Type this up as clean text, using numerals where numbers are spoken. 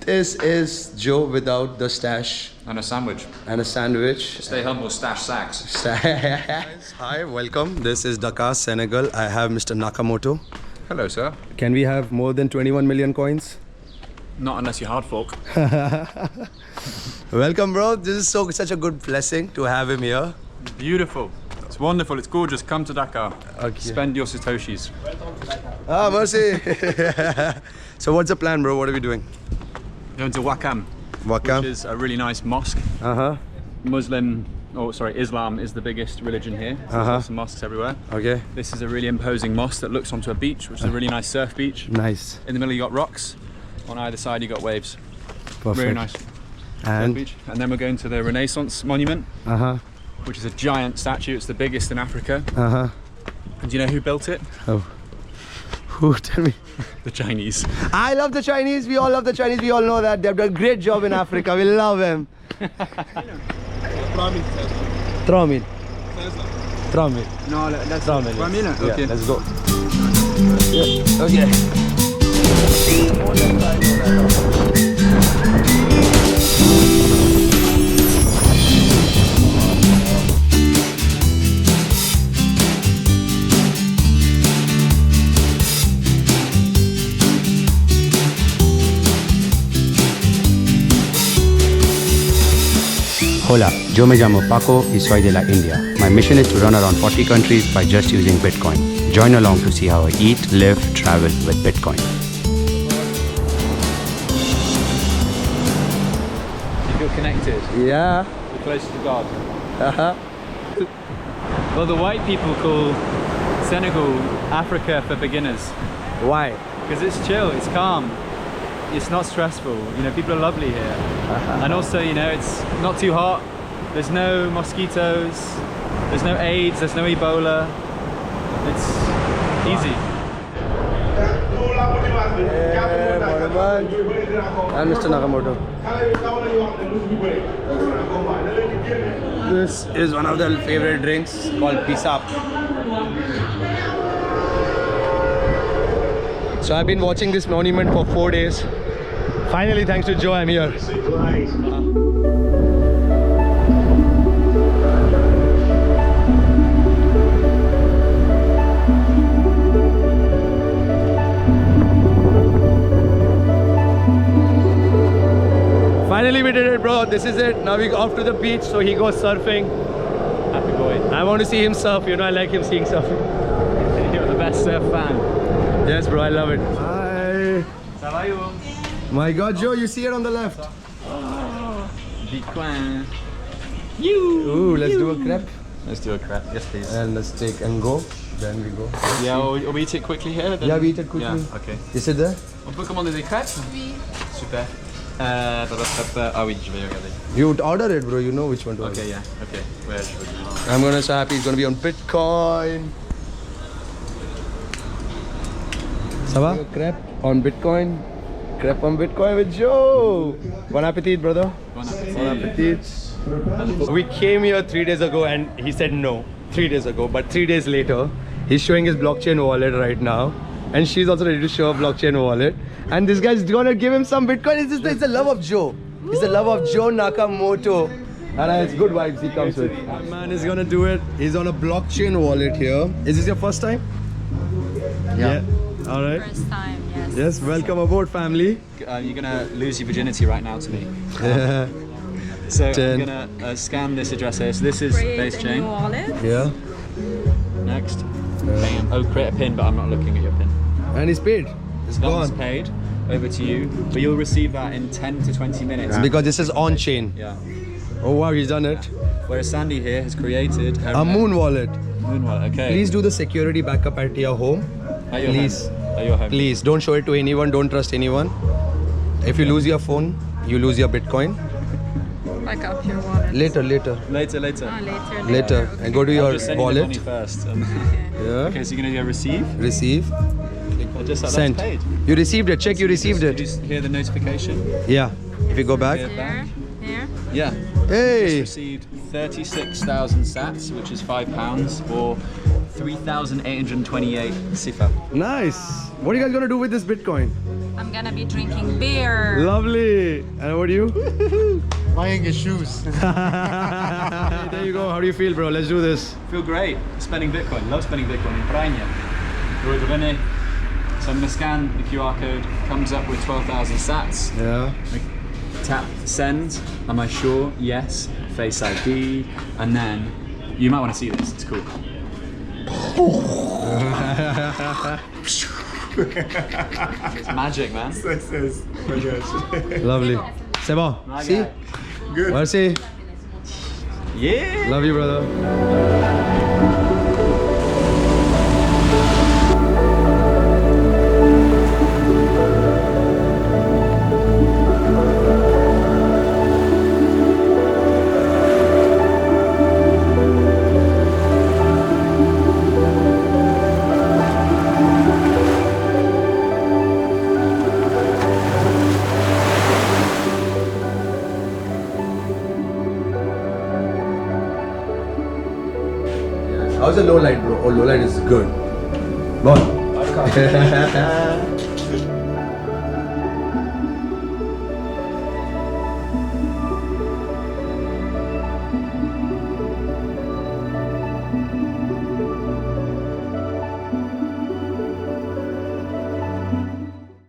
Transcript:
This is Joe without the stash. And a sandwich. And a sandwich. Stay humble, stash sacks. Hi, welcome. This is Dakar, Senegal. I have Mr. Nakamoto. Hello, sir. Can we have more than 21 million coins? Not unless you're hard folk. Welcome, bro. This is such a good blessing to have him here. Beautiful. It's wonderful. It's gorgeous. Come to Dakar. Okay. Spend your satoshis. Ah, mercy. So what's the plan, bro? What are we doing? Going to Wakam, Wakam? which is a really nice mosque. Islam is the biggest religion here. So there's lots of mosques everywhere. Okay. This is a really imposing mosque that looks onto a beach, which is a really nice surf beach. Nice. In the middle you got rocks. On either side you got waves. Perfect. Very nice. And beach. And then we're going to the Renaissance Monument, which is a giant statue. It's the biggest in Africa. And do you know who built it? Oh. Who? Tell me. The Chinese. I love the Chinese. We all love the Chinese. We all know that. They've done a great job in Africa. We love them. Tramil. Tramil. No, that's Tramil. Tramil? Okay. Yeah, let's go. Yeah. Okay. Hola, yo me llamo Paco y soy de la India. My mission is to run around 40 countries by just using Bitcoin. Join along to see how I eat, live, travel with Bitcoin. You feel connected? Yeah. You're closer to God. Well, the white people call Senegal Africa for beginners. Why? Because it's chill, it's calm. It's not stressful, you know, people are lovely here. And also, you know, it's not too hot, there's no mosquitoes, there's no AIDS, there's no Ebola. It's easy. I'm Mr. Nakamoto. This is one of the favorite drinks called Pisap. So I've been watching this monument for 4 days. Finally, thanks to Joe, I'm here. Finally, we did it, bro. This is it. Now we go off to the beach, so he goes surfing. Happy boy. I want to see him surf. You know, I like him seeing surfing. You're the best surf fan. Yes, bro, I love it. Hi. Ça va, yo? My God, Joe, you see it on the left. Bitcoin. Ooh, let's do a crepe. Let's do a crepe. Yes, please. And let's take and go. Then we go. Yeah, will we eat it quickly here? Then? Yeah, we eat it quickly. Yeah, okay. Is it there? On peut commander des crêpes? Oui. Super. Ah oui, je vais regarder. You would order it, bro. You know which one to order. Okay, yeah. Okay. Ouais, je veux. I'm gonna so happy. It's gonna be on Bitcoin. Ça va? Crepe on Bitcoin. Crepe on Bitcoin with Joe. Bon appetit, brother. Bon appetit. Bon appetit. We came here 3 days ago and he said no. 3 days ago, but 3 days later, he's showing his blockchain wallet right now. And she's also ready to show a blockchain wallet. And this guy's gonna give him some Bitcoin. It's the love of Joe. It's the love of Joe Nakamoto. And it's good vibes he comes with. That man is gonna do it. He's on a blockchain wallet here. Is this your first time? Yeah. All right. First time, yes. Yes, welcome aboard, family. You're gonna lose your virginity right now to me. Yeah. So 10. I'm gonna scan this address here. So this is Create base a chain. new wallet. Yeah. Next. Bam. Oh, create a pin, but I'm not looking at your pin. And he's paid. It's That one's gone. paid. Over to you. But you'll receive that in 10 to 20 minutes. Because this is on chain. Yeah. Oh wow, he's done it. Whereas Sandy here has created her A moon wallet. moon wallet. Okay. Please do the security backup at your home. At your please. home. At your home. Please don't show it to anyone. Don't trust anyone. If you lose your phone, you lose your Bitcoin. Back up your wallet. Later. Later. Ah, later. Later. Okay. And go to I'll your just send you the wallet. money first. Yeah. Okay, so you're gonna go receive. Receive. Just like Sent. that's paid. You received it. Check you received Did it. you just hear the notification? Yeah. If you go back. Here. Here. Here. Yeah. Hey. Received 36,000 sats, which is £5, or 3,828 sifa. Nice. What are you guys gonna do with this Bitcoin? I'm gonna be drinking beer. Lovely. And what do you? Buying his shoes. There you go. How do you feel, bro? Let's do this. Feel great spending Bitcoin. Love spending Bitcoin in Praia. So I'm gonna scan the QR code. Comes up with 12,000 sats. Yeah. Tap send. Am I sure? Yes. Face ID. And then you might want to see this. It's cool. It's magic, man. Lovely. C'est bon. My See? guy. Good. Merci. Yeah. Love you, brother. How's the low light, bro? Oh, low light is good. Go on.